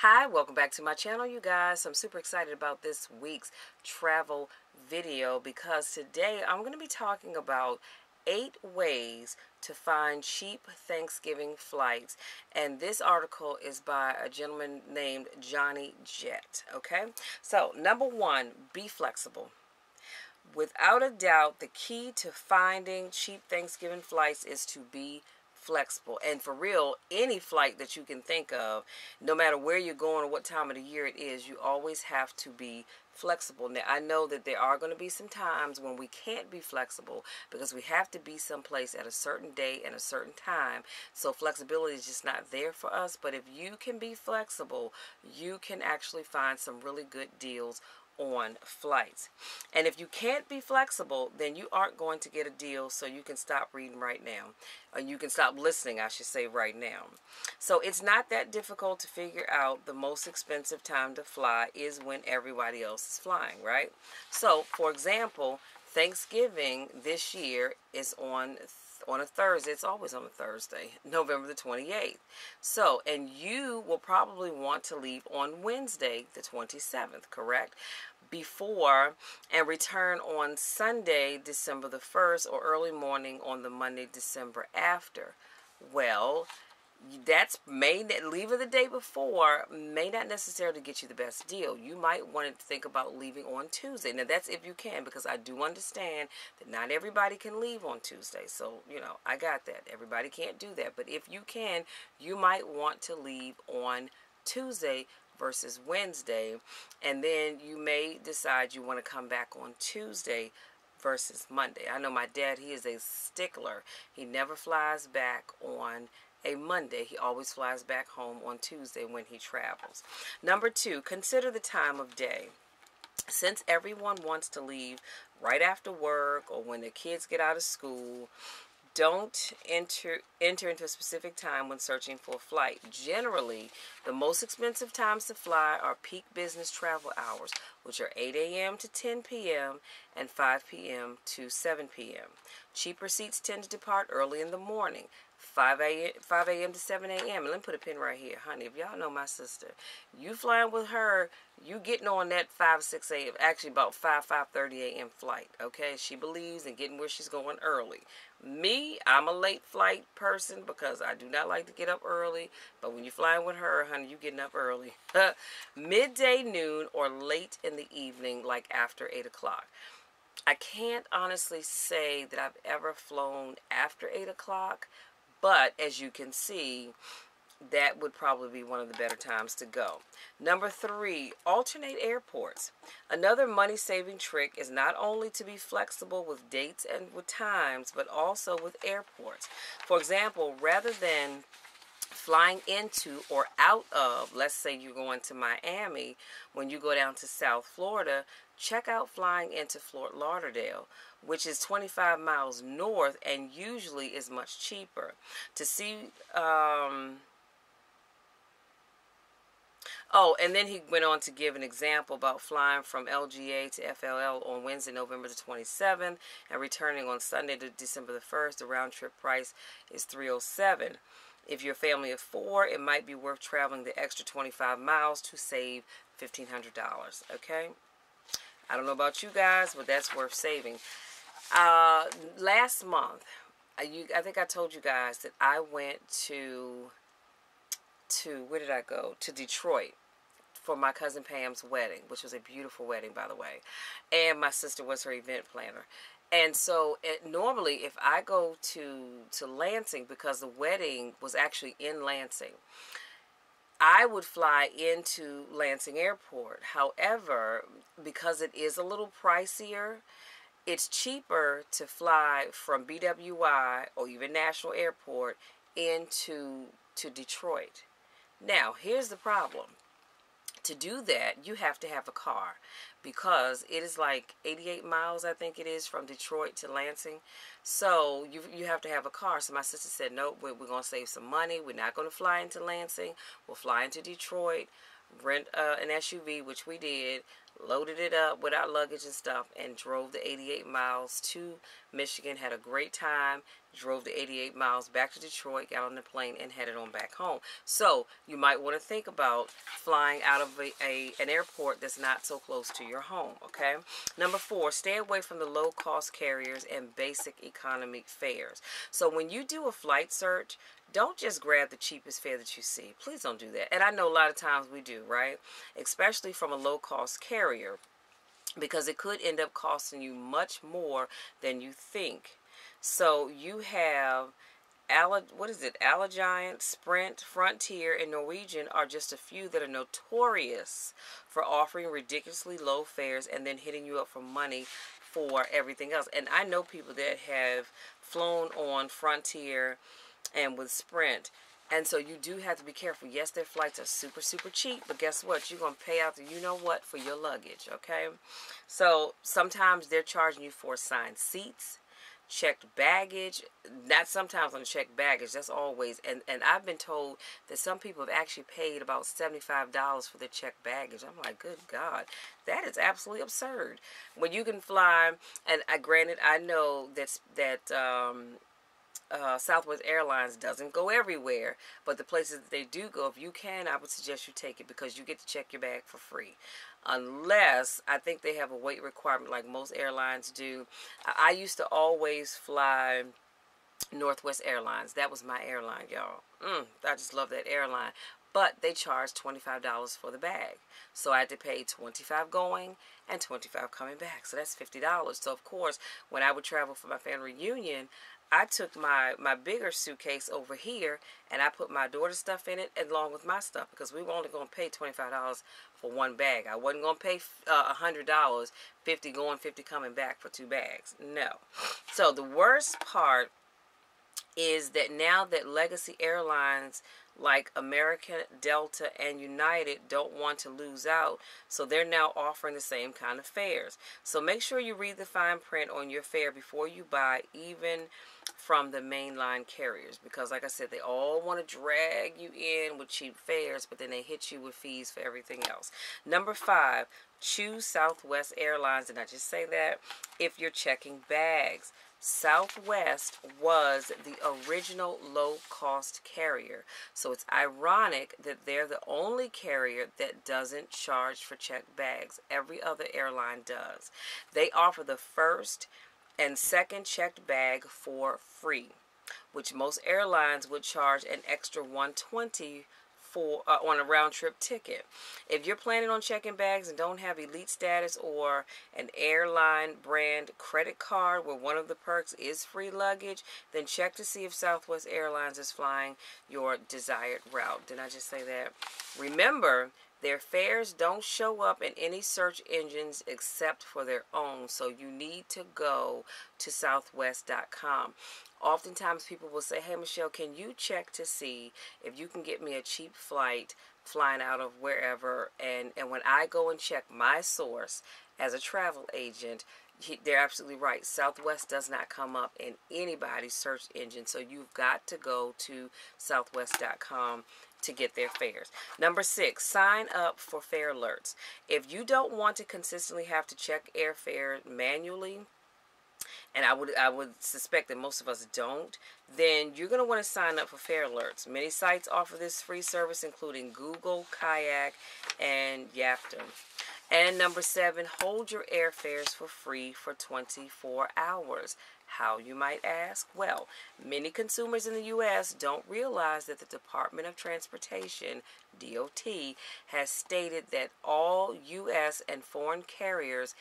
Hi, welcome back to my channel, you guys. I'm super excited about this week's travel video because today I'm going to be talking about 8 ways to find cheap Thanksgiving flights. And this article is by a gentleman named Johnny Jet. Okay, so number 1, be flexible. Without a doubt, the key to finding cheap Thanksgiving flights is to be flexible. And for real, any flight that you can think of, no matter where you're going or what time of the year it is, you always have to be flexible. Now, I know that there are going to be some times when we can't be flexible because we have to be someplace at a certain day and a certain time. So flexibility is just not there for us. But if you can be flexible, you can actually find some really good deals on flights. And if you can't be flexible, then you aren't going to get a deal, so you can stop reading right now. Or you can stop listening, I should say, right now. So it's not that difficult to figure out the most expensive time to fly is when everybody else is flying, right? So, for example, Thanksgiving this year is on a Thursday. It's always on a Thursday, November the 28th. So, and you will probably want to leave on Wednesday, the 27th, correct? Before and return on Sunday, December the 1st, or early morning on the Monday, December after. Well, that's leaving the day before may not necessarily get you the best deal. You might want to think about leaving on Tuesday. Now, that's if you can, because I do understand that not everybody can leave on Tuesday. So, I got that. Everybody can't do that. But if you can, you might want to leave on Tuesday versus Wednesday. And then you may decide you want to come back on Tuesday versus Monday. I know my dad, he is a stickler. He never flies back on a Monday. He always flies back home on Tuesday when he travels. Number 2, consider the time of day. Since everyone wants to leave right after work or when the kids get out of school, don't enter into a specific time when searching for a flight. Generally, the most expensive times to fly are peak business travel hours, which are 8 a.m. to 10 p.m. and 5 p.m. to 7 p.m. Cheaper seats tend to depart early in the morning, 5 a.m. to 7 a.m. And let me put a pin right here. Honey, if y'all know my sister, you flying with her, you getting on that 5, 6 a.m., actually about 5:30 a.m. flight, okay? She believes in getting where she's going early. Me, I'm a late flight person because I do not like to get up early. But when you're flying with her, honey, you getting up early. Midday, noon, or late in the evening, like after 8 o'clock. I can't honestly say that I've ever flown after 8 o'clock. But as you can see, that would probably be one of the better times to go. Number 3, alternate airports. Another money-saving trick is not only to be flexible with dates and with times, but also with airports. For example, rather than flying into or out of, let's say you're going to Miami, when you go down to South Florida, check out flying into Fort Lauderdale, which is 25 miles north and usually is much cheaper. To see, oh, and then he went on to give an example about flying from LGA to FLL on Wednesday, November the 27th, and returning on Sunday, December the 1st. The round trip price is $307. If you're a family of 4, it might be worth traveling the extra 25 miles to save $1,500, okay? I don't know about you guys, but that's worth saving. Last month, I think I told you guys that I went to where did I go? To Detroit for my cousin Pam's wedding, which was a beautiful wedding, by the way. And my sister was her event planner. And so normally if I go to Lansing, because the wedding was actually in Lansing, I would fly into Lansing Airport. However, because it is a little pricier, it's cheaper to fly from BWI or even National Airport into Detroit. Now, here's the problem. To do that, you have to have a car because it is like 88 miles, I think it is, from Detroit to Lansing. So you have to have a car. So my sister said, no, we're going to save some money. We're not going to fly into Lansing. We'll fly into Detroit. rent an SUV, which we did, loaded it up with our luggage and stuff, and drove the 88 miles to Michigan. Had a great time. Drove the 88 miles back to Detroit, got on the plane, and headed on back home. So you might want to think about flying out of an airport that's not so close to your home, okay? Number 4, stay away from the low-cost carriers and basic economy fares. So when you do a flight search, don't just grab the cheapest fare that you see. Please don't do that. And I know a lot of times we do, right? Especially from a low-cost carrier, because it could end up costing you much more than you think. So you have Allegiant, Sprint, Frontier, and Norwegian are just a few that are notorious for offering ridiculously low fares and then hitting you up for money for everything else. And I know people that have flown on Frontier and with Sprint. And so you do have to be careful. Yes, their flights are super, super cheap, but guess what? You're going to pay out the you-know-what for your luggage, okay? So sometimes they're charging you for assigned seats, checked baggage. Not sometimes on checked baggage, that's always. And I've been told that some people have actually paid about $75 for their checked baggage. I'm like, good God, that is absolutely absurd. When you can fly, and granted, I know that Southwest Airlines doesn't go everywhere, but the places that they do go, if you can, I would suggest you take it, because you get to check your bag for free. Unless, I think they have a weight requirement like most airlines do. I used to always fly Northwest Airlines. That was my airline, y'all. I just love that airline. But they charge $25 for the bag. So I had to pay $25 going and $25 coming back. So that's $50. So, of course, when I would travel for my family reunion, I took my bigger suitcase over here, and I put my daughter's stuff in it along with my stuff, because we were only going to pay $25 for one bag. I wasn't going to pay $100, $50 going, $50 coming back for 2 bags. No. So the worst part is that now that legacy airlines like American, Delta, and United don't want to lose out, so they're now offering the same kind of fares. So make sure you read the fine print on your fare before you buy, even from the mainline carriers, because like I said, they all want to drag you in with cheap fares, but then they hit you with fees for everything else. Number 5, choose Southwest Airlines, and I just say that if you're checking bags. Southwest was the original low-cost carrier, so it's ironic that they're the only carrier that doesn't charge for checked bags. Every other airline does. They offer the first and second checked bag for free, which most airlines would charge an extra $120 for on a round-trip ticket. If you're planning on checking bags and don't have elite status or an airline brand credit card where one of the perks is free luggage, then check to see if Southwest Airlines is flying your desired route. Did I just say that? Remember, their fares don't show up in any search engines except for their own, so you need to go to southwest.com. Oftentimes people will say, hey, Michelle, can you check to see if you can get me a cheap flight flying out of wherever? And when I go and check my source as a travel agent, they're absolutely right. Southwest does not come up in anybody's search engine, so you've got to go to southwest.com to get their fares. Number 6, sign up for fare alerts. If you don't want to consistently have to check airfare manually, and I would suspect that most of us don't, then you're going to want to sign up for fare alerts. Many sites offer this free service, including Google, Kayak, and Yapta. And number 7, hold your airfares for free for 24 hours. How, you might ask? Well, many consumers in the U.S. don't realize that the Department of Transportation, DOT, has stated that all U.S. and foreign carriers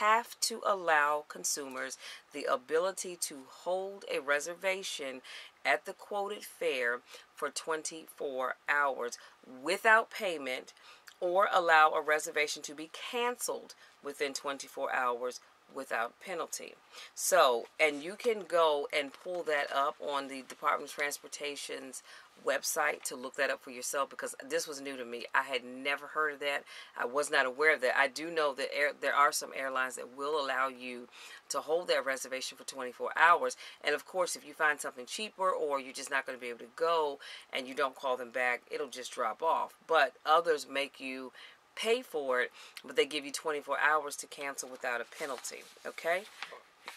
have to allow consumers the ability to hold a reservation at the quoted fare for 24 hours without payment, or allow a reservation to be canceled within 24 hours without penalty. So, and you can go and pull that up on the Department of Transportation's website to look that up for yourself, because this was new to me. I had never heard of that. I was not aware of that. I do know that there are some airlines that will allow you to hold that reservation for 24 hours. And of course, if you find something cheaper, or you're just not going to be able to go and you don't call them back, it'll just drop off. But others make you pay for it, but they give you 24 hours to cancel without a penalty. Okay?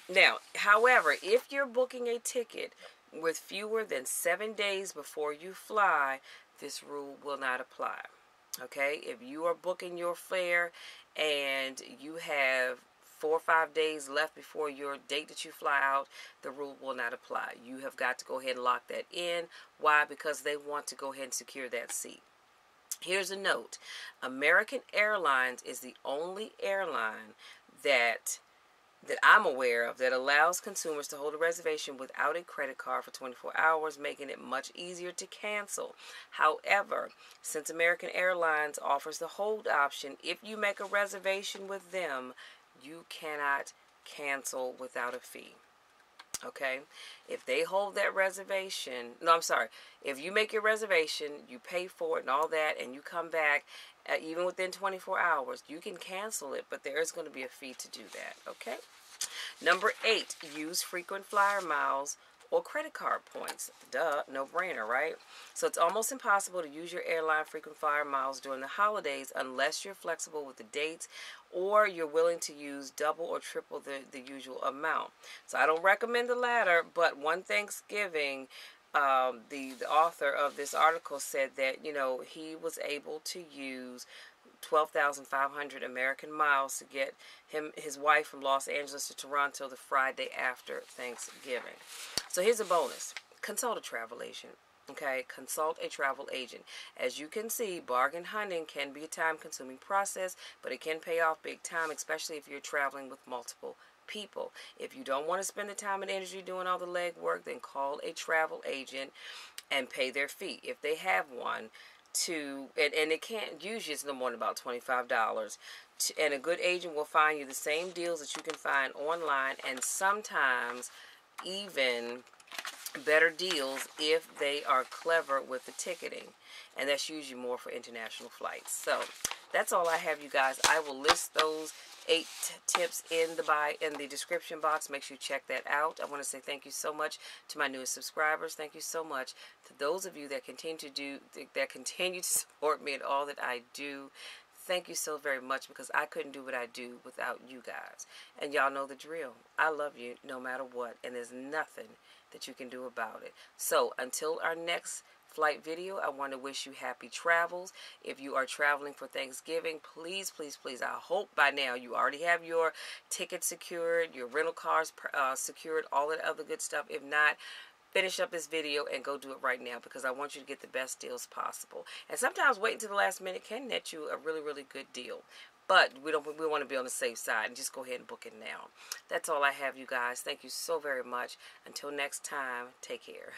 Now, however, if you're booking a ticket with fewer than 7 days before you fly, this rule will not apply. Okay? If you are booking your fare and you have 4 or 5 days left before your date that you fly out, the rule will not apply. You have got to go ahead and lock that in. Why? Because they want to go ahead and secure that seat. Here's a note. American Airlines is the only airline that I'm aware of that allows consumers to hold a reservation without a credit card for 24 hours, making it much easier to cancel. However, since American Airlines offers the hold option, if you make a reservation with them, you cannot cancel without a fee. Okay? If they hold that reservation, no, I'm sorry. If you make your reservation, you pay for it and all that, and you come back, even within 24 hours, you can cancel it, but there is going to be a fee to do that. Okay? Number 8, use frequent flyer miles or credit card points. Duh, no brainer, right? So it's almost impossible to use your airline frequent flyer miles during the holidays unless you're flexible with the dates, or you're willing to use double or triple the usual amount. So I don't recommend the latter, but one Thanksgiving, the author of this article said that, you know, he was able to use 12,500 American miles to get his wife from Los Angeles to Toronto the Friday after Thanksgiving. So here's a bonus. Consult a travel agent. Okay, consult a travel agent. As you can see, bargain hunting can be a time-consuming process, but it can pay off big time, especially if you're traveling with multiple people. If you don't want to spend the time and energy doing all the legwork, then call a travel agent and pay their fee if they have one. And it can't, usually it's no more than about $25. And a good agent will find you the same deals that you can find online, and sometimes even better deals if they are clever with the ticketing. And that's usually more for international flights. So that's all I have, you guys. I will list those 8 tips in the description box. Make sure you check that out. I want to say thank you so much to my newest subscribers. Thank you so much to those of you that continue to support me in all that I do. Thank you so very much, because I couldn't do what I do without you guys. And y'all know the drill. I love you no matter what, and there's nothing that you can do about it. So until our next flight video, I want to wish you happy travels. If you are traveling for Thanksgiving, please, please, please, I hope by now you already have your tickets secured, your rental cars secured, all that other good stuff. If not, finish up this video and go do it right now, because I want you to get the best deals possible. And sometimes waiting to the last minute can net you a really, really good deal. But we want to be on the safe side and just go ahead and book it now. That's all I have, you guys. Thank you so very much. Until next time, take care.